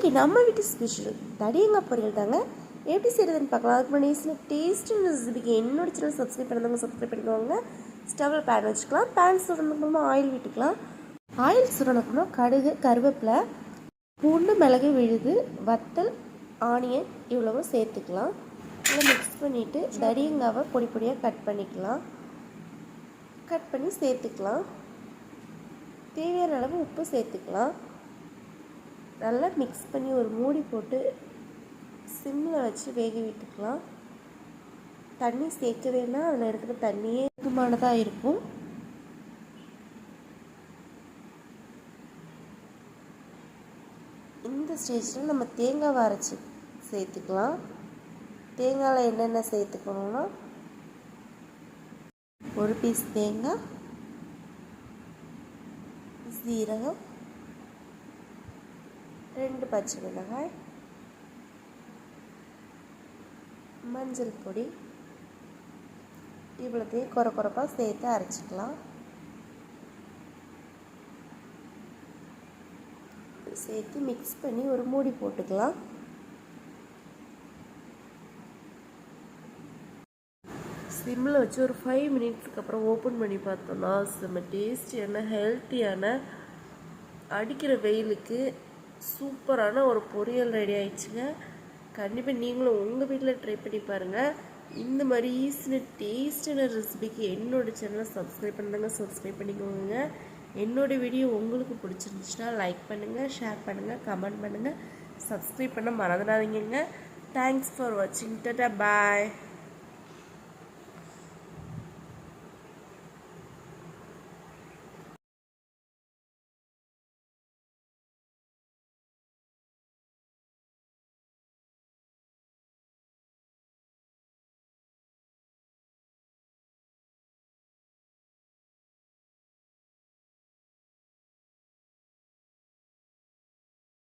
இன்றைக்கி நம்ம வீட்டு ஸ்பெஷல் தடியங்காய் பொரியல் தாங்க. எப்படி செய்கிறதுன்னு பார்க்கலாம். அதுக்கு முன்னாடி டேஸ்ட் ரெசிபிக்கு என்னோட சேனல் சப்ஸ்கிரைப் பண்ணவங்க சப்ஸ்கிரைப் பண்ணிக்கோங்க. ஸ்டவ்வில் பேன் வச்சுக்கலாம். பேன் சுடணும்னா ஆயில் விட்டுக்கலாம். ஆயில் சுடணும்னா கடுகு, கருவேப்பிலை, பூண்டு, மிளகு, விழுது, வத்தல், ஆனியன் இவ்வளவும் சேர்த்துக்கலாம். நல்லா மிக்ஸ் பண்ணிவிட்டு தடியங்காவை பொடி பொடியாக கட் பண்ணிக்கலாம். கட் பண்ணி சேர்த்துக்கலாம். தேவையான அளவு உப்பு சேர்த்துக்கலாம். நல்லா மிக்ஸ் பண்ணி ஒரு மூடி போட்டு சிம்மில் வச்சு வேக விட்டுக்கலாம். தண்ணி சேர்க்கவேனா அதில் இருக்கிற தண்ணியே போதுமானதாக இருக்கும். இந்த ஸ்டேஜில் நம்ம தேங்காவை அரைச்சி சேர்த்துக்கலாம். தேங்காயில் என்னென்ன சேர்த்துக்கணும்னா ஒரு பீஸ் தேங்காய், சீரகம், 2 பச்சை மிளகாய், மஞ்சள் பொடி இவ்வளோத்தையும் கொரப்பாக சேர்த்து அரைச்சிக்கலாம். சேர்த்து மிக்ஸ் பண்ணி ஒரு மூடி போட்டுக்கலாம். சிம்மில் வச்சு ஒரு 5 மினிட்ஸுக்கு அப்புறம் ஓப்பன் பண்ணி பார்த்தோம்னா செம்ம டேஸ்டியான ஹெல்த்தியான அடிக்கிற வெயிலுக்கு சூப்பரான ஒரு பொரியல் ரெடி ஆயிடுச்சுங்க. கண்டிப்பாக நீங்களும் உங்கள் வீட்டில் ட்ரை பண்ணி பாருங்கள். இந்த மாதிரி ஈஸியான டேஸ்டான ரெசிபிக்கு என்னோடய சேனலை சப்ஸ்கிரைப் பண்ணிக்கோங்க. என்னோடய வீடியோ உங்களுக்கு பிடிச்சிருந்துச்சுன்னா லைக் பண்ணுங்கள், ஷேர் பண்ணுங்கள், கமெண்ட் பண்ணுங்கள், சப்ஸ்கிரைப் பண்ண மறந்துடாதீங்க. தேங்க்ஸ் ஃபார் வாட்சிங். டாடா, பாய்.